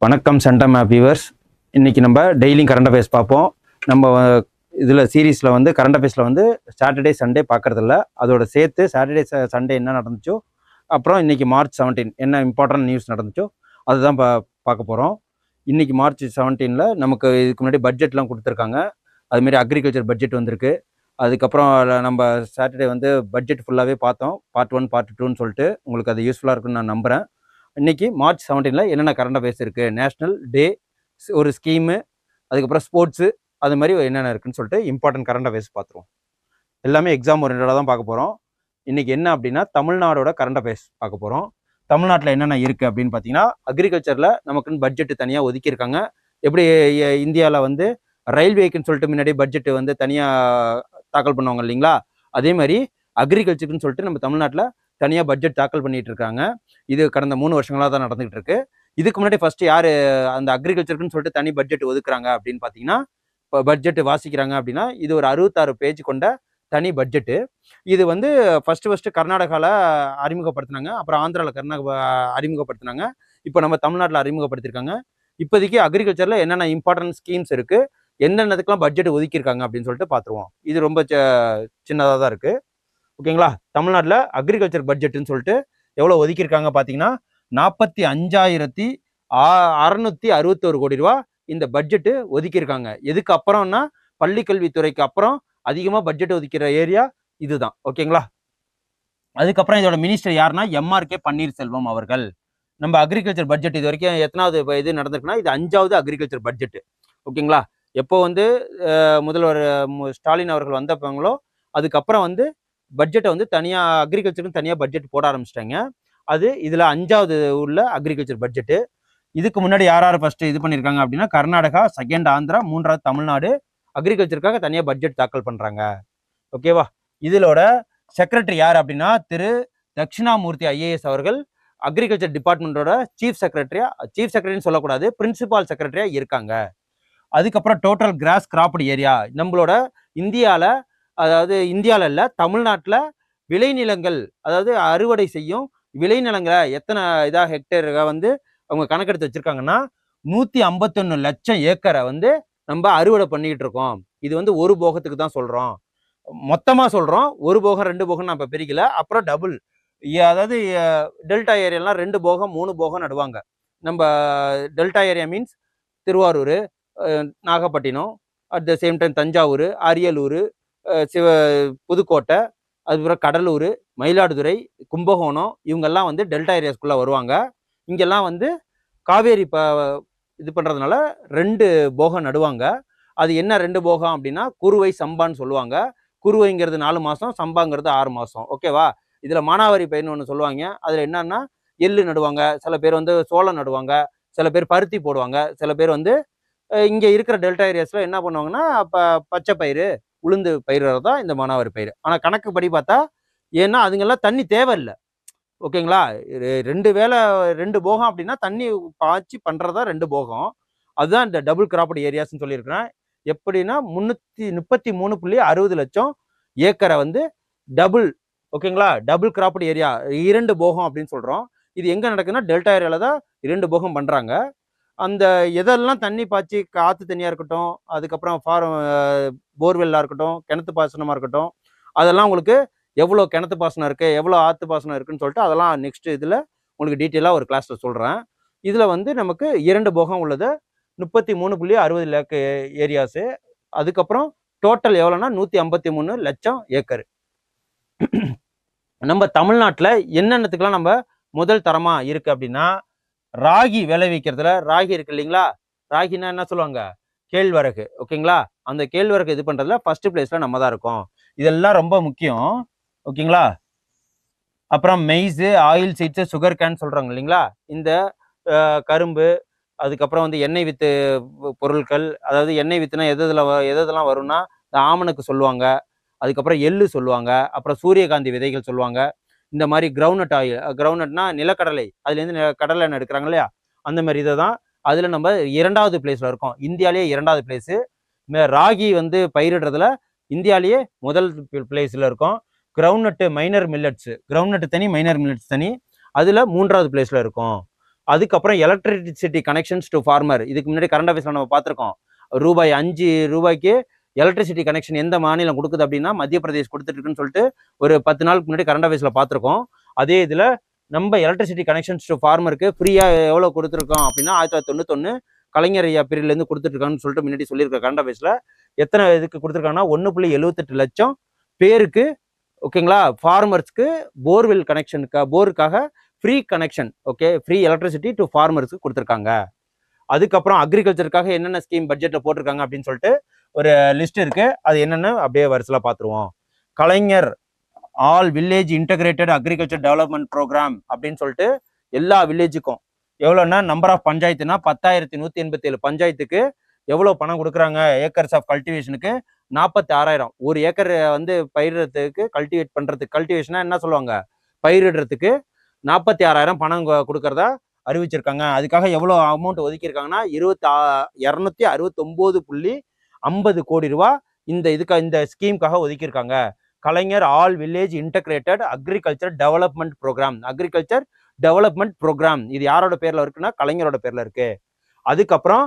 வணக்கம் centum app viewers. இன்றைக்கி நம்ம டெய்லியும் கரண்ட் அஃபேர்ஸ் பார்ப்போம். நம்ம இதில் சீரீஸில் வந்து கரண்ட் அஃபேர்ஸில் வந்து சாட்டர்டே சண்டே பார்க்குறதில்ல, அதோட சேர்த்து சாட்டர்டே சண்டே என்ன நடந்துச்சோ, அப்புறம் இன்றைக்கி மார்ச் 17 என்ன இம்பார்ட்டன்ட் நியூஸ் நடந்துச்சோ அதுதான் பார்க்க போகிறோம். இன்றைக்கி மார்ச் 17 நமக்கு இதுக்கு முன்னாடி பட்ஜெட்லாம் கொடுத்துருக்காங்க. அதுமாரி அக்ரிகல்ச்சர் பட்ஜெட் வந்திருக்கு. அதுக்கப்புறம் நம்ம சாட்டர்டே வந்து பட்ஜெட் ஃபுல்லாகவே பார்த்தோம். பார்ட் 1 பார்ட் 2ன்னு சொல்லிட்டு உங்களுக்கு அது யூஸ்ஃபுல்லாக இருக்குன்னு நான் நம்புகிறேன். இன்றைக்கி மார்ச் 17 என்னென்ன கரண்ட் அஃபேர்ஸ் இருக்குது, நேஷ்னல் டே, ஒரு ஸ்கீமு, அதுக்கப்புறம் ஸ்போர்ட்ஸு, அது மாதிரி என்னென்ன இருக்குன்னு சொல்லிட்டு இம்பார்ட்டன்ட் கரண்ட் அஃபேர்ஸ் பார்த்துருவோம். எல்லாமே எக்ஸாம் ஓரியன்டாக தான் பார்க்க போகிறோம். இன்றைக்கி என்ன அப்படின்னா தமிழ்நாடோட கரண்ட் அஃபேர்ஸ் பார்க்க போகிறோம். தமிழ்நாட்டில் என்னென்ன இருக்குது அப்படின்னு பார்த்தீங்கன்னா, அக்ரிகல்ச்சரில் நமக்குன்னு பட்ஜெட்டு தனியாக ஒதுக்கியிருக்காங்க. எப்படி இந்தியாவில் வந்து ரயில்வேக்குன்னு சொல்லிட்டு முன்னாடி பட்ஜெட்டு வந்து தனியாக தாக்கல் பண்ணுவாங்க இல்லைங்களா, அதே மாதிரி அக்ரிகல்ச்சருக்குன்னு சொல்லிட்டு நம்ம தமிழ்நாட்டில் தனியாக பட்ஜெட் தாக்கல் பண்ணிட்டு இருக்காங்க. இது கடந்த 3 வருஷங்களாக தான் நடந்துகிட்டு இருக்கு. இதுக்கு முன்னாடி ஃபர்ஸ்ட் யார் அந்த அக்ரிகல்ச்சருக்குன்னு சொல்லிட்டு தனி பட்ஜெட் ஒதுக்குறாங்க அப்படின்னு பார்த்தீங்கன்னா, இப்போ பட்ஜெட் வாசிக்கிறாங்க அப்படின்னா இது ஒரு 66 பேஜ் கொண்ட தனி பட்ஜெட்டு. இது வந்து ஃபர்ஸ்ட் கர்நாடகாவில் அறிமுகப்படுத்தினாங்க, அப்புறம் ஆந்திராவில் அறிமுகப்படுத்தினாங்க, இப்போ நம்ம தமிழ்நாட்டில் அறிமுகப்படுத்திருக்காங்க. இப்போதைக்கு அக்ரிகல்ச்சரில் என்னென்ன இம்பார்ட்டன்ட் ஸ்கீம்ஸ் இருக்குது, எந்தென்னதுக்கெல்லாம் பட்ஜெட் ஒதுக்கியிருக்காங்க அப்படின்னு சொல்லிட்டு பார்த்துருவோம். இது ரொம்ப சின்னதாக தான் இருக்குது. ஓகேங்களா. தமிழ்நாட்டில் அக்ரிகல்ச்சர் பட்ஜெட்டுன்னு சொல்லிட்டு எவ்வளோ ஒதுக்கியிருக்காங்க பார்த்தீங்கன்னா 45,661 கோடி ரூபா இந்த பட்ஜெட்டு ஒதுக்கியிருக்காங்க. எதுக்கு அப்புறம்னா பள்ளிக்கல்வித்துறைக்கு அப்புறம் அதிகமாக பட்ஜெட் ஒதுக்கிற ஏரியா இதுதான். ஓகேங்களா. அதுக்கப்புறம் இதோட மினிஸ்டர் யாருன்னா எம்ஆர்கே பன்னீர்செல்வம் அவர்கள். நம்ம அக்ரிகல்ச்சர் பட்ஜெட் இது வரைக்கும் எத்தனாவது இது நடந்திருக்குன்னா இது 5வது அக்ரிகல்ச்சர் பட்ஜெட்டு. ஓகேங்களா. எப்போ வந்து முதல்வர் ஸ்டாலின் அவர்கள் வந்தப்பங்களோ அதுக்கப்புறம் வந்து பட்ஜெட்டை வந்து தனியாக அக்ரிகல்ச்சருக்கு தனியாக பட்ஜெட் போட ஆரம்பிச்சிட்டாங்க. அது இதில் 5வது உள்ள அக்ரிகல்ச்சர் பட்ஜெட்டு. இதுக்கு முன்னாடி யார் ஃபர்ஸ்ட் இது பண்ணியிருக்காங்க அப்படின்னா கர்நாடகா, செகண்ட் ஆந்திரா, 3வது தமிழ்நாடு அக்ரிகல்ச்சருக்காக தனியாக பட்ஜெட் தாக்கல் பண்ணுறாங்க. ஓகேவா. இதோட செக்ரட்டரி யார் அப்படின்னா திரு தட்சிணாமூர்த்தி ஐஏஎஸ் அவர்கள் அக்ரிகல்ச்சர் டிபார்ட்மெண்ட்டோட சீஃப் செக்ரட்டரின்னு சொல்லக்கூடாது, பிரின்சிபால் செக்ரட்டரியாக இருக்காங்க. அதுக்கப்புறம் டோட்டல் கிராஸ் கிராப்டு ஏரியா நம்மளோட இந்தியாவில், அதாவது இந்தியாவில் இல்லை தமிழ்நாட்டில் விளைநிலங்கள், அதாவது அறுவடை செய்யும் விளைநிலங்களை எத்தனை ஹெக்டேராக வந்து அவங்க கணக்கெடுத்து வச்சிருக்காங்கன்னா 151 லட்சம் ஏக்கரை வந்து நம்ம அறுவடை பண்ணிக்கிட்டு இருக்கோம். இது வந்து ஒரு போகத்துக்கு தான் சொல்கிறோம், மொத்தமாக சொல்கிறோம். ஒரு போகம் 2 போகம் நம்ம பிரிக்கல. அப்புறம் டபுள், அதாவது டெல்டா ஏரியாலாம் 2 போகம் 3 போகம் நடுவாங்க. நம்ம delta area means Thiruvarur, Nagapattinam, at the same time Thanjavur, Ariyalur, Pudukkottai, அதுக்கப்புறம் கடலூர், மயிலாடுதுறை, கும்பகோணம், இவங்கெல்லாம் வந்து டெல்டா ஏரியாஸ்குள்ளே வருவாங்க. இங்கெல்லாம் வந்து காவேரி இது பண்ணுறதுனால 2 போகம் நடுவாங்க. அது என்ன 2 போகம் அப்படின்னா குறுவை சம்பான்னு சொல்லுவாங்க. குறுவைங்கிறது 4 மாதம், சம்பாங்கிறது 6 மாதம். ஓகேவா. இதில் மானாவாரி பயிர்னு ஒன்று சொல்லுவாங்க. அதில் என்னன்னா எள்ளு நடுவாங்க, சில பேர் வந்து சோளம் நடுவாங்க, சில பேர் பருத்தி போடுவாங்க, சில பேர் வந்து இங்கே இருக்கிற டெல்டா ஏரியாஸில் என்ன பண்ணுவாங்கன்னா பச்சை பயிர், உளுந்து பயிர்றது தான் இந்த மானாவாரி பயிர். ஆனால் கணக்கு படி பார்த்தா ஏன்னா அதுங்கெல்லாம் தண்ணி தேவையில்லை. ஓகேங்களா. 2 வேளை 2 போகம் அப்படின்னா தண்ணி பாய்ச்சி பண்ணுறதா 2 போகம். அதுதான் இந்த டபுள் கிராப்டு ஏரியாஸ்ன்னு சொல்லியிருக்கிறேன். எப்படின்னா 333.60 லட்சம் ஏக்கரை வந்து டபுள், ஓகேங்களா, டபுள் கிராப்டு ஏரியா 2 போகம் அப்படின்னு சொல்கிறோம். இது எங்கே நடக்குதுன்னா டெல்டா ஏரியாவில் தான் 2 போகம் பண்ணுறாங்க. அந்த எதெல்லாம் தண்ணி பாய்ச்சி காற்று தண்ணியாக இருக்கட்டும், அதுக்கப்புறம் போர்வெல்லாக இருக்கட்டும், கிணத்து பாசனமாக இருக்கட்டும், அதெல்லாம் உங்களுக்கு எவ்வளோ கிணத்து பாசனம் இருக்குது, எவ்வளோ ஆற்று பாசனம் இருக்குன்னு சொல்லிட்டு அதெல்லாம் நெக்ஸ்ட் இதில் உங்களுக்கு டீட்டெயிலாக ஒரு கிளாஸில் சொல்கிறேன். இதில் வந்து நமக்கு 2 போகம் உள்ளது 33.60 லேக் ஏரியாஸு. அதுக்கப்புறம் டோட்டல் எவ்வளோன்னா 153 லட்சம் ஏக்கர். நம்ம தமிழ்நாட்டில் என்னென்னத்துக்கெல்லாம் நம்ம முதல் தரமாக இருக்குது அப்படின்னா ராகி விளைவிக்கிறதுல, ராகி இருக்கு இல்லைங்களா, ராகினா என்ன சொல்லுவாங்க, கேழ்வரகு. ஓகேங்களா. அந்த கேழ்வரகு இது பண்ணுறதுல ஃபர்ஸ்ட் பிளேஸில் நம்ம தான் இருக்கோம். இதெல்லாம் ரொம்ப முக்கியம். ஓகேங்களா. அப்புறம் maize, oil seeds, sugar cane சொல்கிறாங்க இல்லைங்களா, இந்த கரும்பு, அதுக்கப்புறம் வந்து எண்ணெய் வித்து பொருட்கள், அதாவது எண்ணெய் வித்துனா எதெல்லாம் வரும்னா இந்த ஆமணக்கு சொல்லுவாங்க, அதுக்கப்புறம் எள்ளு சொல்லுவாங்க, அப்புறம் சூரியகாந்தி விதைகள் சொல்லுவாங்க. இந்த மாதிரி கிரவுண்ட்நட் ஆயில், கிரவுண்ட்நட்னா நிலக்கடலை, அதுலேருந்து கடலை எண்ணெய் எடுக்கிறாங்க இல்லையா, அந்த மாதிரி இதை தான். அதில் நம்ம 2வது பிளேஸில் இருக்கோம், இந்தியாவிலேயே 2வது பிளேஸு. ராகி வந்து பயிரிடுறதுல இந்தியாவிலேயே முதல் பிளேஸில் இருக்கும். கிரவுண்ட்நட்டு மைனர் மில்லட்ஸு, கிரவுண்ட்நட்டு தனி, மைனர் மில்லட்ஸ் தனி, அதில் 3வது பிளேஸில் இருக்கும். அதுக்கப்புறம் எலக்ட்ரிசிட்டி கனெக்ஷன்ஸ் டு ஃபார்மர். இதுக்கு முன்னாடி கரண்ட் அஃபேர்ஸ்ல நம்ம பார்த்துருக்கோம். ரூபாய் 5 ரூபாய்க்கு எலக்ட்ரிசிட்டி கனெக்ஷன் எந்த மாநிலம் கொடுக்குது அப்படின்னா மத்திய பிரதேஷ் கொடுத்துட்டு இருக்குன்னு சொல்லிட்டு ஒரு 10 நாளுக்கு முன்னாடி கரண்ட் அஃபேர்ஸ்ல பார்த்துருக்கோம். அதே இதில் நம்ம எலக்ட்ரிசிட்டி கனெக்ஷன்ஸ் டு ஃபார்மருக்கு ஃப்ரீயாக எவ்வளோ கொடுத்துருக்கோம் அப்படின்னா 1991 கலைஞர் ஐயா பீரியட்லேருந்து கொடுத்துட்ருக்கான்னு சொல்லிட்டு முன்னாடி சொல்லியிருக்க கரண்ட் அஃபேர்ஸில் எத்தனை இதுக்கு கொடுத்துருக்காங்கன்னா 1.78 லட்சம் பேருக்கு, ஓகேங்களா, ஃபார்மர்ஸ்க்கு போர்வெல் கனெக்ஷனுக்கு போருக்காக free connection, okay, free electricity to ஃபார்மர்ஸ்க்கு கொடுத்துருக்காங்க. அதுக்கப்புறம் அக்ரிகல்ச்சருக்காக என்னென்ன ஸ்கீம் பட்ஜெட்டில் போட்டிருக்காங்க அப்படின்னு சொல்லிட்டு ஒரு லிஸ்ட் இருக்கு. அது என்னென்னு அப்படியே வரிசையில் பார்த்துருவோம். Kalaignar all village integrated agriculture development programme அப்படின்னு சொல்லிட்டு எல்லா வில்லேஜுக்கும் எவ்வளோன்னா நம்பர் ஆஃப் பஞ்சாயத்துனா 10,187 பஞ்சாயத்துக்கு எவ்வளோ பணம் கொடுக்குறாங்க ஏக்கர்ஸ் ஆஃப் கல்டிவேஷனுக்கு 46,000. ஒரு ஏக்கர் வந்து பயிரிடுறதுக்கு கல்டிவேட் பண்ணுறதுக்கு, கல்டிவேஷனா என்ன சொல்லுவாங்க, பயிரிடுறதுக்கு 46,000 பணம் கொடுக்கறதா அறிவிச்சிருக்காங்க. அதுக்காக எவ்வளோ அமௌண்ட் ஒதுக்கியிருக்காங்கன்னா 269.50 கோடி ரூபா இந்த ஸ்கீமுக்காக ஒதுக்கியிருக்காங்க. Kalaignar all village integrated agriculture development programme. இது யாரோட பேர்ல இருக்குன்னா கலைஞரோட பேர்ல இருக்கு. அதுக்கப்புறம்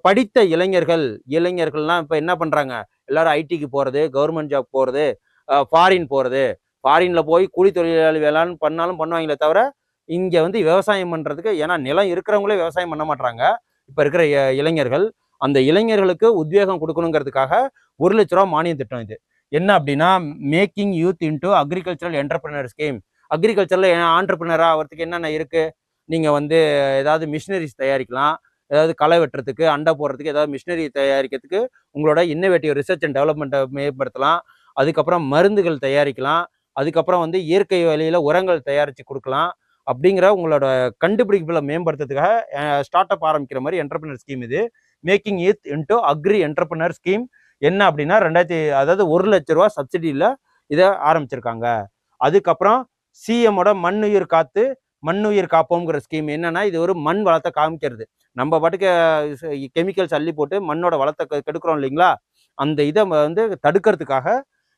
படித்த இளைஞர்கள்லாம் இப்போ என்ன பண்றாங்க, எல்லாரும் ஐடிக்கு போறது, கவர்மெண்ட் ஜாப் போறது, ஃபாரின் போறது. ஃபாரின்ல போய் கூலி தொழிலாளி வேளாண் பண்ணாலும் பண்ணுவாங்களே தவிர இங்க வந்து விவசாயம் பண்றதுக்கு, ஏன்னா நிலம் இருக்கிறவங்களே விவசாயம் பண்ண மாட்டாங்க இப்ப இருக்கிற இளைஞர்கள். அந்த இளைஞர்களுக்கு உத்வேகம் கொடுக்கணுங்கிறதுக்காக 1 லட்ச ரூபா மானியம் திட்டம். இது என்ன அப்படின்னா making youth into agricultural entrepreneur scheme. அக்ரிகல்ச்சர்ல ஆண்டர்பிரினரா ஆகிறதுக்கு என்னென்ன இருக்கு, நீங்க வந்து ஏதாவது மிஷினரிஸ் தயாரிக்கலாம், ஏதாவது களை வெட்டுறதுக்கு, அண்டை போடுறதுக்கு, ஏதாவது மிஷினரி தயாரிக்கிறதுக்கு உங்களோட இன்னோவேட்டிவ் ரிசர்ச் அண்ட் டெவலப்மெண்ட்டை மேம்படுத்தலாம். அதுக்கப்புறம் மருந்துகள் தயாரிக்கலாம். அதுக்கப்புறம் வந்து இயற்கை வழியில உரங்கள் தயாரித்து கொடுக்கலாம். அப்படிங்கிற உங்களோட கண்டுபிடிப்புகளை மேம்படுத்துறதுக்காக ஸ்டார்ட் அப் ஆரம்பிக்கிற மாதிரி என்டர்பிரினர் ஸ்கீம் இது. Making youth into agri entrepreneur scheme என்ன அப்படின்னா 1 லட்ச ரூபா சப்சிடியில் இதை ஆரம்பிச்சிருக்காங்க. அதுக்கப்புறம் சிஎம்மோட மண்ணுயிர் காப்போங்கிற ஸ்கீம் என்னன்னா, இது ஒரு மண் வளத்தை காமிக்கிறது. நம்ம பாட்டுக்கு கெமிக்கல்ஸ் அள்ளி போட்டு மண்ணோட வளத்தை கெடுக்கிறோம் இல்லைங்களா, அந்த இதை வந்து தடுக்கிறதுக்காக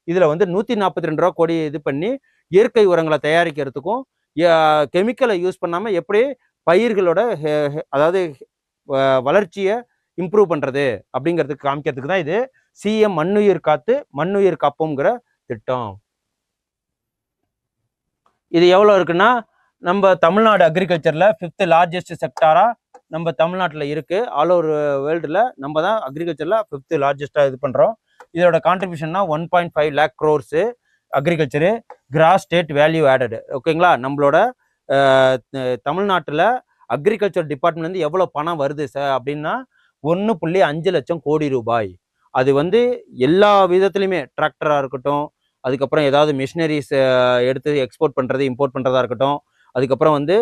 இதுல வந்து 142 ரூபா கோடி இது பண்ணி இயற்கை உரங்களை தயாரிக்கிறதுக்கும் கெமிக்கலை யூஸ் பண்ணாம எப்படி பயிர்களோட அதாவது வளர்ச்சியை இம்ப்ரூவ் பண்றது அப்படிங்கிறதுக்கு காமிக்கிறதுக்கு தான் இது சிஎம் மண்ணுயிர் காப்போங்கிற திட்டம். இது எவ்வளோ இருக்குன்னா, நம்ம தமிழ்நாடு அக்ரிகல்ச்சர்ல 5th லார்ஜஸ்ட் செக்டாரா நம்ம தமிழ்நாட்டில் இருக்கு. ஆல் ஓவர் வேர்ல்டுல நம்ம தான் அக்ரிகல்ச்சர்ல 5th லார்ஜஸ்டா இது பண்றோம். இதோட கான்ட்ரிபியூஷன்னா 1.5 lakh crores agriculture cross state value added. ஓகேங்களா, நம்மளோட தமிழ்நாட்டில் அக்ரிகல்ச்சர் டிபார்ட்மெண்ட்லேருந்து எவ்வளோ பணம் வருது அப்படின்னா 1.5 லட்சம் கோடி ரூபாய். அது வந்து எல்லா விதத்துலையுமே டிராக்டராக இருக்கட்டும், அதுக்கப்புறம் ஏதாவது மிஷினரிஸ் எடுத்து எக்ஸ்போர்ட் பண்ணுறது இம்போர்ட் பண்ணுறதா இருக்கட்டும், அதுக்கப்புறம் வந்து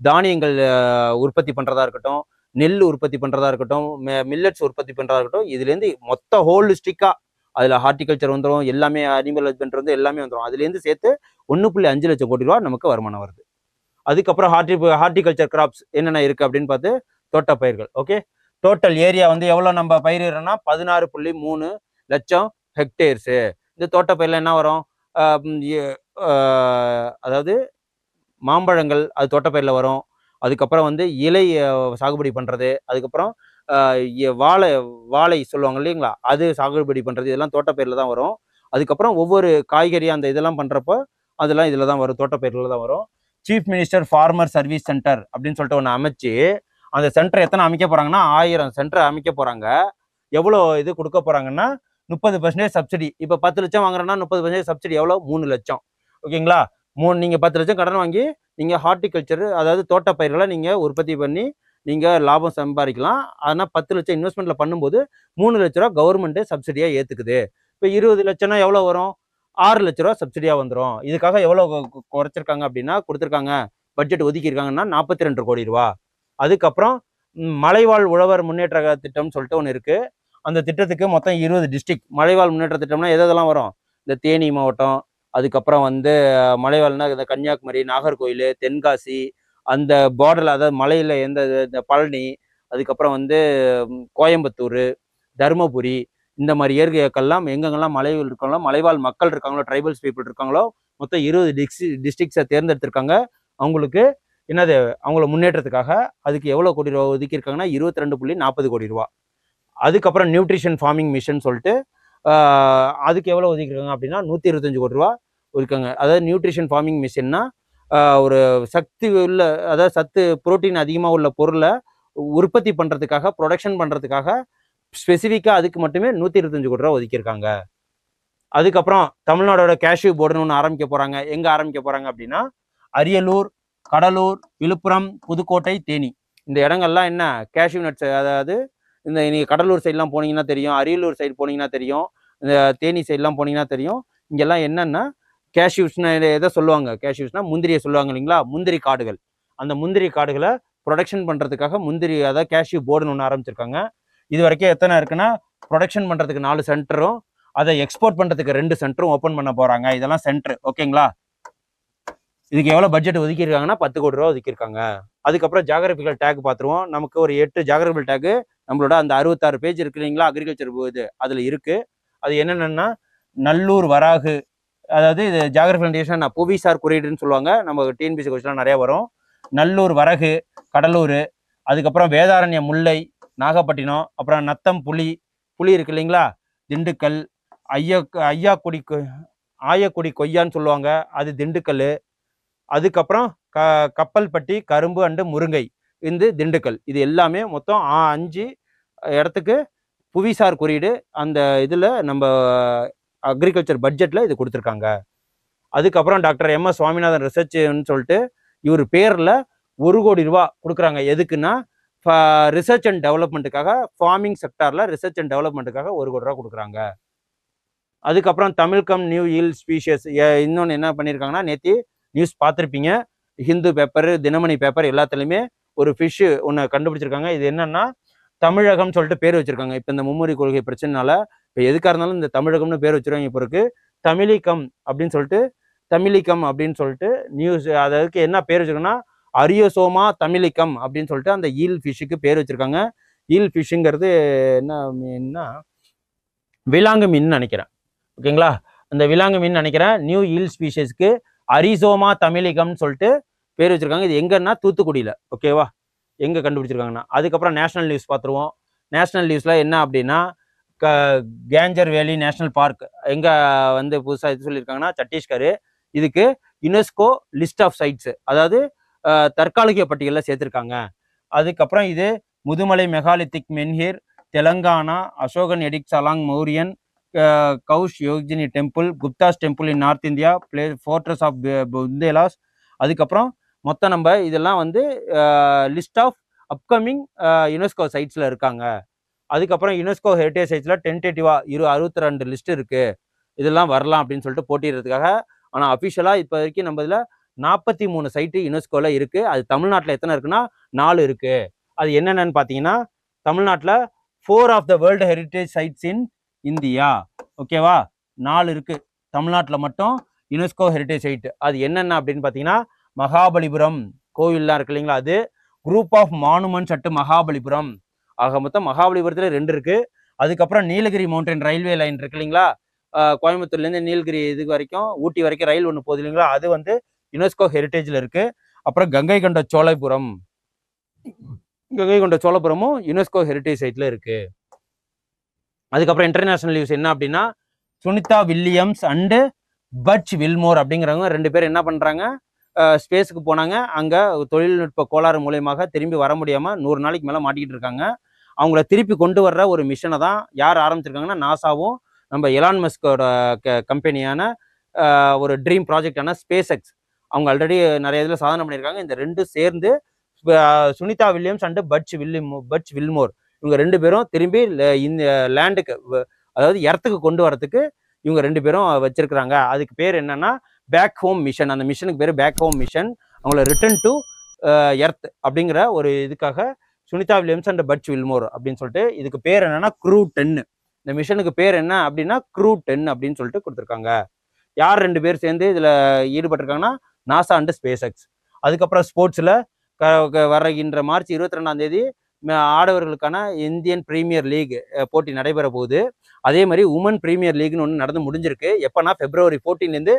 தானியங்கள் உற்பத்தி பண்ணுறதா இருக்கட்டும், நெல் உற்பத்தி பண்ணுறதா இருக்கட்டும், மில்லட்ஸ் உற்பத்தி பண்ணுறதா இருக்கட்டும், இதுலேருந்து மொத்த ஹோலிஸ்டிக்காக அதில் ஹார்டிகல்ச்சர் வந்துடும், எல்லாமே அனிமல் ஹஸ்பண்ட்ரி வந்து எல்லாமே வந்துடும். அதுலேருந்து சேர்த்து 1.5 லட்சம் கோடி ரூபா நமக்கு வருமானம் வருது. அதுக்கப்புறம் ஹார்டிகல்ச்சர் கிராப்ஸ் என்னென்ன இருக்குது அப்படின்னு பார்த்து தோட்டப்பயிர்கள். ஓகே, டோட்டல் ஏரியா வந்து எவ்வளோ நம்ம பயிரிடுறோம்னா 16.3 லட்சம் ஹெக்டேர்ஸு. இந்த தோட்டப்பயிரில் என்ன வரும், அதாவது மாம்பழங்கள் அது தோட்டப்பயிரில் வரும். அதுக்கப்புறம் வந்து இலை சாகுபடி பண்ணுறது, அதுக்கப்புறம் வாழை சொல்லுவாங்க இல்லைங்களா, அது சாகுபடி பண்ணுறது, இதெல்லாம் தோட்டப்பயிரில் தான் வரும். அதுக்கப்புறம் ஒவ்வொரு காய்கறி அந்த இதெல்லாம் பண்ணுறப்போ அதெல்லாம் இதில் தான் வரும், தோட்டப்பயிரில் தான் வரும். Chief minister farmer service centre அப்படின்னு சொல்லிட்டு ஒன்று அமைச்சு, அந்த சென்டர் எத்தனை அமைக்க போகிறாங்கன்னா 1000 சென்டர் அமைக்க போகிறாங்க. எவ்வளோ இது கொடுக்க போகிறாங்கன்னா 30% சப்சிடி. இப்போ 10 லட்சம் வாங்குறோன்னா 30% சப்சிடி எவ்வளோ, 3 லட்சம். ஓகேங்களா, நீங்கள் 10 லட்சம் கடன் வாங்கி நீங்கள் ஹார்டிகல்ச்சர் அதாவது தோட்டப்பயிர்களை நீங்கள் உற்பத்தி பண்ணி நீங்கள் லாபம் சம்பாதிக்கலாம். ஆனால் 10 லட்சம் இன்வெஸ்ட்மெண்ட்டில் பண்ணும்போது 3 லட்ச ரூபா கவர்மெண்ட்டு சப்சிடியாக ஏற்றுக்குது. இப்போ 20 லட்சம்னா எவ்வளோ வரும், 6 லட்ச ரூபா சப்சிடியாக வந்துடும். இதுக்காக எவ்வளோ குறைச்சிருக்காங்க அப்படின்னா கொடுத்துருக்காங்க, பட்ஜெட் ஒதுக்கியிருக்காங்கன்னா 42 கோடி ரூபா. அதுக்கப்புறம் மலைவாழ் உழவர் முன்னேற்ற திட்டம்னு சொல்லிட்டு ஒன்று இருக்குது. அந்த திட்டத்துக்கு மொத்தம் 20 டிஸ்ட்ரிக்ட் மலைவாழ் முன்னேற்ற திட்டம்னா எதெல்லாம் வரும், இந்த தேனி மாவட்டம், அதுக்கப்புறம் வந்து மலைவாழ்னா இந்த கன்னியாகுமரி, நாகர்கோயில், தென்காசி, அந்த பார்டரில் அதாவது மலையில் இந்த பழனி, அதுக்கப்புறம் வந்து கோயம்புத்தூர், தருமபுரி, இந்த மாதிரி ஏரியாக்கெல்லாம் எங்கெங்கெல்லாம் மலைகள் இருக்காங்களோ, மலைவாழ் மக்கள் இருக்காங்களோ, ட்ரைபல்ஸ் பீப்புள் இருக்காங்களோ, மொத்தம் 20 டிஸ்ட்ரிக்ட்ஸை தேர்ந்தெடுத்திருக்காங்க. அவங்களுக்கு என்னது அவங்கள முன்னேற்றத்துக்காக அதுக்கு எவ்வளோ கோடி ரூபா ஒதுக்கியிருக்காங்கன்னா 22.40 கோடி ரூபா. அதுக்கப்புறம் நியூட்ரிஷன் ஃபார்மிங் மிஷன் சொல்லிட்டு அதுக்கு எவ்வளோ ஒதுக்கிருக்காங்க அப்படின்னா 125 கோடி ரூபா ஒதுக்காங்க. அதாவது நியூட்ரிஷன் ஃபார்மிங் மிஷின்னா ஒரு சக்தி உள்ள, அதாவது சத்து புரோட்டீன் அதிகமாக உள்ள பொருளை உற்பத்தி பண்ணுறதுக்காக, ப்ரொடக்ஷன் பண்ணுறதுக்காக ஸ்பெசிஃபிக்காக அதுக்கு மட்டுமே 125 கோடி ரூபா ஒதுக்கியிருக்காங்க. அதுக்கப்புறம் தமிழ்நாடோட கேஷ்யூ போர்டுன்னு ஒன்று ஆரம்பிக்க போகிறாங்க. எங்கே ஆரம்பிக்க போகிறாங்க அப்படின்னா அரியலூர், கடலூர், விழுப்புரம், புதுக்கோட்டை, தேனி இந்த இடங்கள்லாம் என்ன கேஷ்யூ நட்ஸ், அதாவது இந்த நீங்கள் கடலூர் சைட்லாம் போனீங்கன்னா தெரியும், அரியலூர் சைடு போனீங்கன்னா தெரியும், இந்த தேனி சைட்லாம் போனீங்கன்னா தெரியும். இங்கெல்லாம் என்னென்னா கேஷ்யூஸ்னா எதை சொல்லுவாங்க, கேஷ்யூஸ்னா முந்திரியை சொல்லுவாங்க இல்லைங்களா, முந்திரி காடுகள். அந்த முந்திரி காடுகளை ப்ரொடக்ஷன் பண்ணுறதுக்காக முந்திரி, அதாவது கேஷ்யூ போர்டுன்னு ஒன்று ஆரம்பிச்சிருக்காங்க. இது வரைக்கும் எத்தனை இருக்குன்னா ப்ரொடக்ஷன் பண்ணுறதுக்கு 4 சென்டரும், அதை எக்ஸ்போர்ட் பண்ணுறதுக்கு 2 சென்டரும் ஓப்பன் பண்ண போகிறாங்க. இதெல்லாம் சென்டர், ஓகேங்களா. இதுக்கு எவ்வளோ பட்ஜெட் ஒதுக்கியிருக்காங்கன்னா 10 கோடி ரூபா ஒதுக்கியிருக்காங்க. அதுக்கப்புறம் ஜாகிரபிக்கல் டேக் பார்த்துருவோம். நமக்கு ஒரு 8 ஜாகிரபிக்கல் டேக்கு நம்மளோட அந்த 66 பேஜ் இருக்கு இல்லைங்களா, அக்ரிகல்ச்சர் இது அதில் இருக்குது. அது என்னென்னா நல்லூர் வராகு, அதாவது இது ஜாகிரபிக்கல் இண்டிகேஷன் புவிசார் குறியீடுன்னு சொல்லுவாங்க. நம்ம டிஎன்பிசி கொஸ்டின்லாம் நிறையா வரும். நல்லூர் வரகு கடலூர், அதுக்கப்புறம் வேதாரண்ய முல்லை நாகப்பட்டினம், அப்புறம் நத்தம் புலி இருக்கு இல்லைங்களா திண்டுக்கல், ஆயக்குடி கொய்யான்னு சொல்லுவாங்க, அது திண்டுக்கல். அதுக்கப்புறம் கப்பல்பட்டி கரும்பு அண்டு முருங்கை இந்த திண்டுக்கல். இது எல்லாமே மொத்தம் 5 இடத்துக்கு புவிசார் குறியீடு அந்த இதில் நம்ம அக்ரிகல்ச்சர் பட்ஜெட்டில் இது கொடுத்துருக்காங்க. அதுக்கப்புறம் டாக்டர் MS சுவாமிநாதன் ரிசர்ச்னு சொல்லிட்டு இவர் பேரில் 1 கோடி ரூபா கொடுக்குறாங்க. எதுக்குன்னா ரிசர்ச் அண்ட் டெவலப்மெண்ட்டுக்காக, ஃபார்மிங் செக்டாரில் ரிசர்ச் அண்ட் டெவலப்மெண்ட்டுக்காக 1 கோடி ரூபா கொடுக்குறாங்க. அதுக்கப்புறம் தமிழ்கம் நியூ ஈல் ஸ்பீஷியஸ், இன்னொன்று என்ன பண்ணியிருக்காங்கன்னா, நேற்று நியூஸ் பார்த்துருப்பீங்க, ஹிந்து பேப்பர், தினமணி பேப்பர் எல்லாத்துலேயுமே ஒரு ஃபிஷ்ஷு ஒன்று கண்டுபிடிச்சிருக்காங்க. இது என்னன்னா தமிழகம் சொல்லிட்டு பேர் வச்சிருக்காங்க. இப்போ இந்த மும்முரி கொள்கை பிரச்சனைனால இப்போ எதுக்காக இருந்தாலும் இந்த தமிழகம்னு பேர் வச்சிருவாங்க. இப்போ இருக்கு தமிழிகம் அப்படின்னு சொல்லிட்டு நியூஸ், அதுக்கு என்ன பேர் வச்சிருக்கோன்னா அரியோசோமா தமிழிகம் அப்படின்னு சொல்லிட்டு அந்த ஈல் ஃபிஷ்ஷுக்கு பேர் வச்சிருக்காங்க. ஈல் ஃபிஷ்ஷுங்கிறது என்ன விலாங்கு மீன் நினைக்கிறேன், ஓகேங்களா. அந்த விலாங்கு மீன் நினைக்கிறேன். நியூ ஈல் ஸ்பீஷஸ்க்கு அரிசோமா தமிழிகம்னு சொல்லிட்டு பேர் வச்சிருக்காங்க. இது எங்கன்னா தூத்துக்குடியில், ஓகேவா, எங்கே கண்டுபிடிச்சிருக்காங்கன்னா. அதுக்கப்புறம் நேஷனல் நியூஸ் பார்த்துருவோம். நேஷனல் நியூஸில் என்ன அப்படின்னா கேஞ்சர் வேலி நேஷனல் பார்க் எங்கே வந்து புதுசாக இது சொல்லியிருக்காங்கன்னா சத்தீஸ்கர். இதுக்கு யுனெஸ்கோ லிஸ்ட் ஆஃப் சைட்ஸு, அதாவது தற்காலிக பட்டியலில் சேர்த்துருக்காங்க. அதுக்கப்புறம் இது Mudumalai megalithic menhir, Telangana, Ashokan edicts along Mauryan, கௌஷ் Yogini temple, Guptas temple in north India, fortress of Bundelas. அதுக்கப்புறம் மொத்தம் நம்ம இதெல்லாம் வந்து லிஸ்ட் ஆஃப் அப்கமிங் யுனெஸ்கோ சைட்ஸில் இருக்காங்க. அதுக்கப்புறம் யுனெஸ்கோ ஹெரிட்டேஜ் சைட்ஸில் டென்டேட்டிவாக 62 லிஸ்ட் இருக்குது. இதெல்லாம் வரலாம் அப்படின்னு சொல்லிட்டு போட்டிடுறதுக்காக. ஆனால் அஃபிஷியலாக இப்போ வரைக்கும் நம்ம இதில் 43 சைட்டு யுனெஸ்கோவில் இருக்குது. அது தமிழ்நாட்டில் எத்தனை இருக்குன்னா 4 இருக்குது. அது என்னென்னு பார்த்தீங்கன்னா தமிழ்நாட்டில் 4 of the world heritage sites in India, ஓகேவா, 4 இருக்குது. தமிழ்நாட்டில் மட்டும் யுனெஸ்கோ ஹெரிட்டேஜ் சைட்டு. அது என்னென்ன அப்படின்னு பார்த்தீங்கன்னா மகாபலிபுரம் கோவில்லாம் இருக்கு இல்லைங்களா, அது group of monuments at Mahabalipuram. ஆக மொத்தம் மகாபலிபுரத்தில் 2 இருக்குது. அதுக்கப்புறம் நீலகிரி மவுண்டன் ரயில்வே லைன் இருக்கு இல்லைங்களா, கோயம்புத்தூர்லேருந்து நீலகிரி இது வரைக்கும் ஊட்டி வரைக்கும் ரயில் ஒன்று போகுது இல்லைங்களா, அது வந்து யுனெஸ்கோ ஹெரிட்டேஜில் இருக்குது. அப்புறம் கங்கை கொண்ட சோழபுரமும் யுனெஸ்கோ ஹெரிட்டேஜ் சைட்டில் இருக்குது. அதுக்கப்புறம் இன்டர்நேஷனல் நியூஸ் என்ன அப்படின்னா Sunita Williams and Butch Wilmore அப்படிங்கிறவங்க 2 பேர் என்ன பண்ணுறாங்க, ஸ்பேஸுக்கு போனாங்க. அங்கே தொழில்நுட்ப கோளாறு மூலயமாக திரும்பி வர முடியாமல் 100 நாளைக்கு மேலே மாட்டிக்கிட்டு இருக்காங்க. அவங்கள திருப்பி கொண்டு வர்ற ஒரு மிஷனை தான் யார் ஆரம்பிச்சிருக்காங்கன்னா நாசாவும் நம்ம எலான் மஸ்கோட கம்பெனியான ஒரு ட்ரீம் ப்ராஜெக்டான ஸ்பேஸ் எக்ஸ். அவங்க ஆல்ரெடி நிறைய இதில் சாதனை பண்ணியிருக்காங்க. இந்த 2 சேர்ந்து Sunita Williams and Butch Wilmore இவங்க 2 பேரும் திரும்பி இந்த லேண்டுக்கு, அதாவது எர்த்துக்கு கொண்டு வரதுக்கு இவங்க 2 பேரும் வச்சிருக்கிறாங்க. அதுக்கு பேர் என்னன்னா பேக் ஹோம் மிஷன். அந்த மிஷனுக்கு பேர் பேக் ஹோம் மிஷன். அவங்கள ரிட்டர்ன் டு எர்த் அப்படிங்கிற ஒரு இதுக்காக Sunita Williams and Butch Wilmore அப்படின்னு சொல்லிட்டு இதுக்கு பேர் என்னன்னா க்ரூ 10. இந்த மிஷனுக்கு பேர் என்ன அப்படின்னா க்ரூ 10 அப்படின்னு சொல்லிட்டு கொடுத்துருக்காங்க. யார் 2 பேர் சேர்ந்து இதில் ஈடுபட்டிருக்காங்கன்னா நாசா அண்ட் ஸ்பேஸ் எக்ஸ். அதுக்கப்புறம் ஸ்போர்ட்ஸில் வருகின்ற மார்ச் 22ஆம் தேதி ஆடவர்களுக்கான இந்தியன் பிரீமியர் லீக் போட்டி நடைபெற போகுது. அதே மாதிரி உமன் பிரீமியர் லீக்னு ஒன்று நடந்து முடிஞ்சிருக்கு. எப்போனா February 14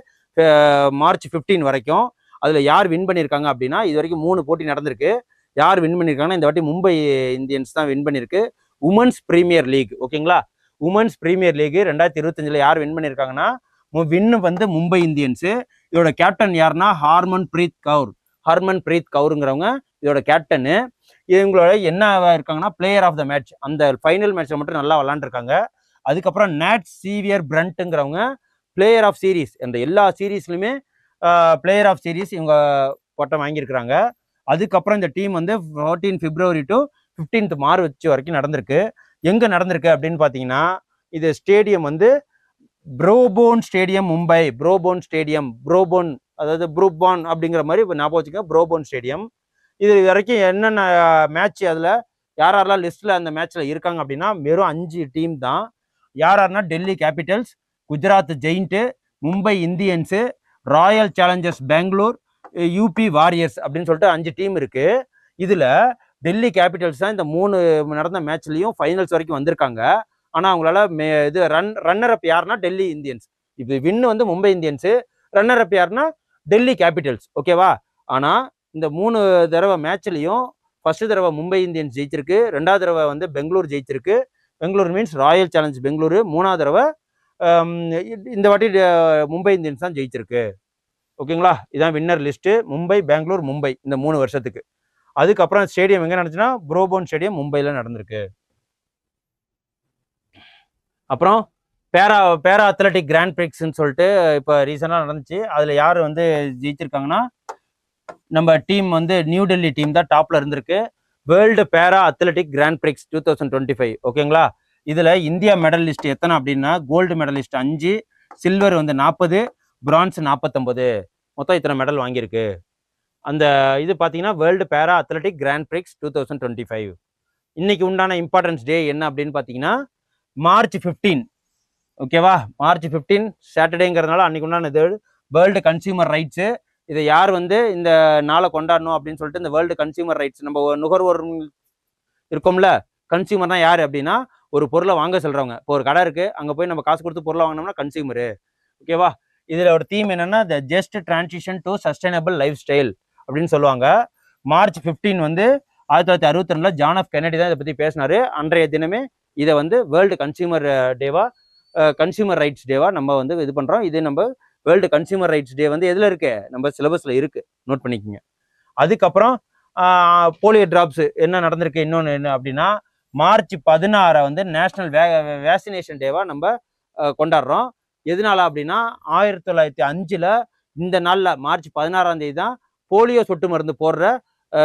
மார்ச் 15 வரைக்கும். அதில் யார் வின் பண்ணியிருக்காங்க அப்படின்னா, இது வரைக்கும் 3 போட்டி நடந்திருக்கு. யார் வின் பண்ணியிருக்காங்கன்னா, இந்த வாட்டி மும்பை இந்தியன்ஸ் தான் வின் பண்ணியிருக்கு. உமன்ஸ் பிரீமியர் லீக், ஓகேங்களா? உமன்ஸ் பிரீமியர் லீக் 2025 யார் வின் பண்ணியிருக்காங்கன்னா, வின்னு வந்து மும்பை இந்தியன்ஸு. இதோட கேப்டன் யாருன்னா ஹர்மன் பிரீத் கவுருங்கிறவங்க இதோட கேப்டனு. இவங்களோட என்ன இருக்காங்கன்னா, பிளேயர் ஆஃப் த மேட்ச், அந்த ஃபைனல் மேட்ச்ல மட்டும் நல்லா விளாண்டுருக்காங்க. அதுக்கப்புறம் நேட் சீவியர் பிரண்ட்டுங்கிறவங்க பிளேயர் ஆஃப் சீரீஸ், அந்த எல்லா சீரீஸ்லையுமே பிளேயர் ஆஃப் சீரீஸ் இவங்க பட்டம் வாங்கியிருக்கிறாங்க. அதுக்கப்புறம் இந்த டீம் வந்து 14 பிப்ரவரி டு 15 மார்ச் வரைக்கும் நடந்திருக்கு. எங்கே நடந்திருக்கு அப்படின்னு பார்த்தீங்கன்னா, இது ஸ்டேடியம் வந்து ப்ரோபோன் ஸ்டேடியம் மும்பை. ப்ரோபோன் அதாவது ப்ரூபான் அப்படிங்கிற மாதிரி ஞாபகம் வச்சுக்கோங்க, ப்ரோபோன் ஸ்டேடியம். இது வரைக்கும் என்னென்ன மேட்ச், அதில் யாரெல்லாம் லிஸ்ட்டில் அந்த மேட்ச்சில் இருக்காங்க அப்படின்னா, வெறும் 5 டீம் தான். யாருன்னா Delhi Capitals, Gujarat Giants, Mumbai Indians, Royal Challengers Bangalore, UP Warriors அப்படின்னு சொல்லிட்டு 5 டீம் இருக்கு. இதில் டெல்லி கேபிட்டல்ஸ் தான் இந்த 3 நடந்த மேட்ச்லையும் ஃபைனல்ஸ் வரைக்கும் வந்திருக்காங்க. ஆனால் அவங்களால இது ரன்னர் அப் யாருன்னா டெல்லி இந்தியன்ஸ். இப்போ வின்னு வந்து மும்பை இந்தியன்ஸு, ரன்னர் அப் யாருன்னா டெல்லி கேபிட்டல்ஸ், ஓகேவா? ஆனால் இந்த 3 தடவை மேட்ச்லையும் ஃபர்ஸ்ட் தடவை மும்பை இந்தியன்ஸ் ஜெயிச்சிருக்கு, 2வது தடவை வந்து பெங்களூர் ஜெயிச்சிருக்கு. Bangalore means Royal Challenge Bengaluru. 3வது தடவை இந்த வாட்டி மும்பை இந்தியன்ஸ் தான் ஜெயிச்சிருக்கு, ஓகேங்களா? இதான் வின்னர் லிஸ்ட்டு. மும்பை, பெங்களூர், மும்பை இந்த 3 வருஷத்துக்கு. அதுக்கப்புறம் ஸ்டேடியம் எங்கே நடந்துச்சுன்னா, ப்ரோபோன் ஸ்டேடியம் மும்பையில் நடந்திருக்கு. அப்புறம் பேரா அத்லட்டிக் கிராண்ட் பிரிக்ஸ்ன்னு சொல்லிட்டு இப்போ ரீசெண்டாக நடந்துச்சு. அதில் யார் வந்து ஜெயிச்சிருக்காங்கன்னா, நம்ம டீம் வந்து நியூ டெல்லி டீம் தான் டாப்ல இருந்திருக்கு. வேர்ல்டு பேரா அத்லட்டிக் கிராண்ட் பிரிக்ஸ் 2025, ஓகேங்களா? இதில் இந்தியா மெடலிஸ்ட் எத்தனை அப்படின்னா, கோல்டு மெடலிஸ்ட் 5, சில்வர் வந்து 40, பிரான்ஸ் 49, மொத்தம் இத்தனை மெடல் வாங்கியிருக்கு. அந்த இது பார்த்தீங்கன்னா வேர்ல்டு பேரா அத்லட்டிக் கிராண்ட் பிரிக்ஸ் 2025. இன்னைக்கு உண்டான இம்பார்ட்டன்ஸ் டே என்ன அப்படின்னு பார்த்தீங்கன்னா, மார்ச் 15, ஓகேவா? மார்ச் 15 சாட்டர்டேங்கிறதுனால அன்னைக்கு உண்டான இது வேர்ல்டு கன்சியூமர் ரைட்ஸு. இதை யார் வந்து இந்த நாளை கொண்டாடணும் அப்படின்னு சொல்லிட்டு இந்த வேர்ல்டு கன்சியூமர் ரைட்ஸ், நம்ம நுகர்வோர் இருக்கோம்ல, கன்சியூமர்னா யார் அப்படின்னா, ஒரு பொருளை வாங்க சொல்றவங்க. இப்போ ஒரு கடை இருக்கு, அங்கே போய் நம்ம காசு கொடுத்து பொருளை வாங்கினோம்னா கன்சியூமரு, ஓகேவா? இதில் ஒரு தீம் என்னன்னா, the just transition to sustainable life style அப்படின்னு சொல்லுவாங்க. மார்ச் 15 வந்து 1962 ஜான் எஃப் கென்னடி தான் இதை பற்றி பேசினாரு. அன்றைய தினமே இதை வந்து வேர்ல்டு கன்சியூமர் டேவா, கன்சியூமர் ரைட்ஸ் டேவா நம்ம வந்து இது பண்ணுறோம். இது நம்ம வேர்ல்டு கன்சியூமர் ரைட்ஸ் டே வந்து எதில் இருக்கு, நம்ம சிலபஸில் இருக்கு, நோட் பண்ணிக்கோங்க. அதுக்கப்புறம் போலியோ டிராப்ஸ் என்ன நடந்திருக்கு இன்னொன்று என்ன அப்படின்னா, மார்ச் 16 வந்து நேஷனல் வேக்சினேஷன் டேவா நம்ம கொண்டாடுறோம். எதனால அப்படின்னா, 1905 இந்த நாளில் மார்ச் 16 தான் போலியோ சொட்டு மருந்து போடுற,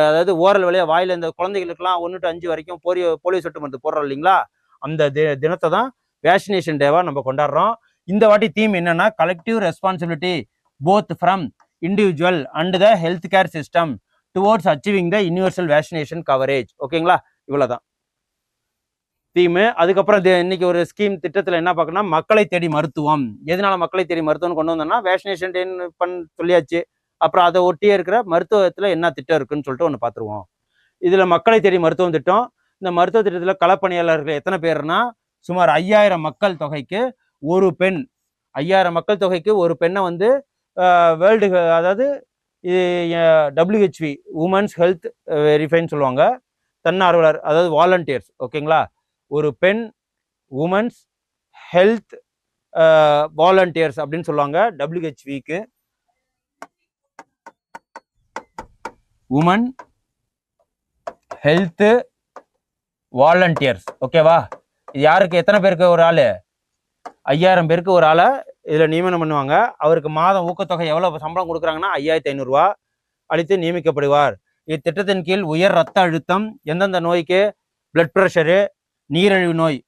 அதாவது ஓரல் வழியாக வாயில் இந்த குழந்தைகளுக்கெல்லாம் 1 to 5 வரைக்கும் போலியோ சொட்டு மருந்து போடுறோம் இல்லைங்களா, அந்த தினத்தை தான் வேக்சினேஷன் டேவா நம்ம கொண்டாடுறோம். இந்த வாட்டி தீம் என்னன்னா, collective responsibility both from individual and the health care system towards achieving the universal vaccination coverage, ஓகேங்களா? இவ்வளவுதான் தீமு. அதுக்கப்புறம் இன்னைக்கு ஒரு ஸ்கீம் திட்டத்தில் என்ன பார்க்கணும்னா, மக்களை தேடி மருத்துவம். எதனால மக்களை தேடி மருத்துவம் கொண்டு வந்தோம்னா, வேக்சினேஷன் டேன்னு சொல்லியாச்சு. அப்புறம் அதை ஒட்டியே இருக்கிற மருத்துவத்தில் என்ன திட்டம் இருக்குன்னு சொல்லிட்டு ஒன்று பார்த்துருவோம். இதில் மக்களை தேடி மருத்துவம் திட்டம், இந்த மருத்துவ திட்டத்தில் களப்பணியாளர்கள் எத்தனை பேர்னா, சுமார் 5000 மக்கள் தொகைக்கு ஒரு பெண், 5000 மக்கள் தொகைக்கு ஒரு பெண்ணை வந்து வேர்ல்டு, அதாவது WHV உமன்ஸ் ஹெல்த் வெரிஃபைன்னு சொல்லுவாங்க, தன்னார்வலர், அதாவது வாலண்டியர்ஸ், ஓகேங்களா? ஒரு பெண் உமன்ஸ் ஹெல்த் வாலண்டியர்ஸ் அப்படின்னு சொல்லுவாங்க WHVக்கு, உமன் ஹெல்த் வாலண்டியர்ஸ், ஓகேவா? இது யாருக்கு, எத்தனை பேருக்கு ஒரு ஆள்? 5000 பேருக்கு ஒரு ஆளை இதில் நியமனம் பண்ணுவாங்க. அவருக்கு மாதம் ஊக்கத்தொகை எவ்வளோ சம்பளம் கொடுக்குறாங்கன்னா 5500 ரூபா அளித்து நியமிக்கப்படுவார். இத்திட்டத்தின் கீழ் உயர் ரத்த அழுத்தம், எந்தெந்த நோய்க்கு, பிளட் ப்ரெஷரு, நீரிழிவு நோய்,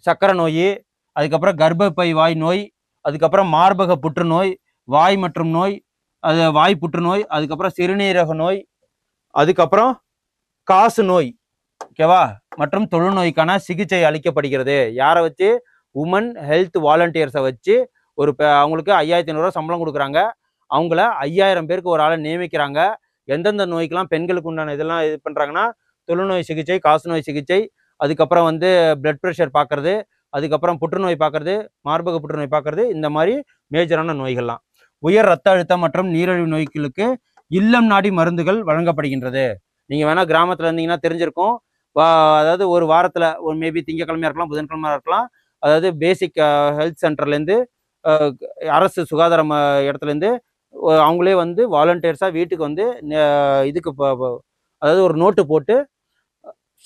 சக்கரை நோய், அதுக்கப்புறம் கர்ப்பப்பை வாய் நோய், அதுக்கப்புறம் மார்பக புற்றுநோய், வாய் மற்றும் நோய், அது வாய் புற்றுநோய், அதுக்கப்புறம் சிறுநீரக நோய், அதுக்கப்புறம் காசு நோய், ஓகேவா? மற்றும் தொழுநோய்க்கான சிகிச்சை அளிக்கப்படுகிறது. யாரை வச்சு? உமன் ஹெல்த் வாலண்டியர்ஸை வச்சு அவங்களுக்கு 5500 ரூபா சம்பளம் கொடுக்குறாங்க. அவங்கள 5000 பேருக்கு ஒரு ஆளை நியமிக்கிறாங்க. எந்தெந்த நோய்க்கெல்லாம் பெண்களுக்கு உண்டான இதெல்லாம் இது பண்ணுறாங்கன்னா, தொழுநோய் சிகிச்சை, காசநோய் சிகிச்சை, அதுக்கப்புறம் வந்து பிளட் ப்ரெஷர் பார்க்கறது, அதுக்கப்புறம் புற்றுநோய் பார்க்கறது, மார்பக புற்றுநோய் பார்க்கறது, இந்த மாதிரி மேஜரான நோய்கள்லாம். உயர் ரத்த அழுத்தம் மற்றும் நீரிழிவு நோய்களுக்கு இல்லம் நாடி மருந்துகள் வழங்கப்படுகின்றது. நீங்க வேணா கிராமத்துல இருந்தீங்கன்னா தெரிஞ்சிருக்கும். அதாவது ஒரு வாரத்துல ஒரு மேபி திங்கக்கிழமையா இருக்கலாம், புதன்கிழமையா இருக்கலாம். அதாவது பேசிக் ஹெல்த் சென்டர்லேருந்து அரசு சுகாதார இடத்துலேருந்து அவங்களே வந்து வாலண்டியர்ஸாக வீட்டுக்கு வந்து இதுக்கு அதாவது ஒரு நோட்டு போட்டு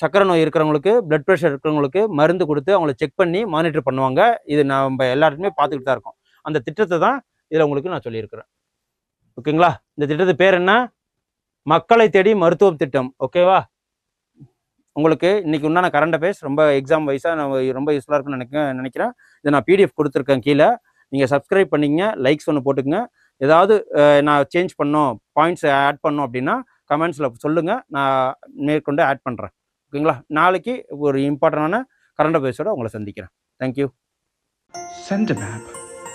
சக்கரை நோய் இருக்கிறவங்களுக்கு, பிளட் ப்ரெஷர் இருக்கிறவங்களுக்கு மருந்து கொடுத்து அவங்கள செக் பண்ணி மானிட்டர் பண்ணுவாங்க. இது நம்ம எல்லாருக்குமே பார்த்துக்கிட்டு தான் இருக்கோம். அந்த திட்டத்தை தான் இதில் உங்களுக்கு நான் சொல்லியிருக்கிறேன். ஓகேங்களா? இந்த திட்டத்து பேர் என்ன? மக்களை தேடி மருத்துவ திட்டம். ஓகேவா? உங்களுக்கு இன்னைக்கு உண்டான கரண்ட் அஃபேர்ஸ் ரொம்ப எக்ஸாம் வைஸாக நம்ம ரொம்ப யூஸ்ஃபுல்லாக இருக்குன்னு நினைக்கிறேன். இதை நான் பிடிஎஃப் கொடுத்துருக்கேன் கீழே. நீங்கள் சப்ஸ்கிரைப் பண்ணிங்க, லைக்ஸ் ஒன்று போட்டுக்குங்க. ஏதாவது நான் சேஞ்ச் பண்ணோம், பாயிண்ட்ஸ் ஆட் பண்ணோம் அப்படின்னா கமெண்ட்ஸில் சொல்லுங்கள், நான் மேற்கொண்டு ஆட் பண்ணுறேன். ஓகேங்களா? நாளைக்கு ஒரு இம்பார்ட்டண்டான கரண்ட் அஃபேர்ஸோடு உங்களை சந்திக்கிறேன். Thank you. Send a map.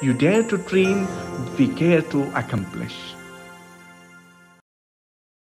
You dare to dream, we care to accomplish.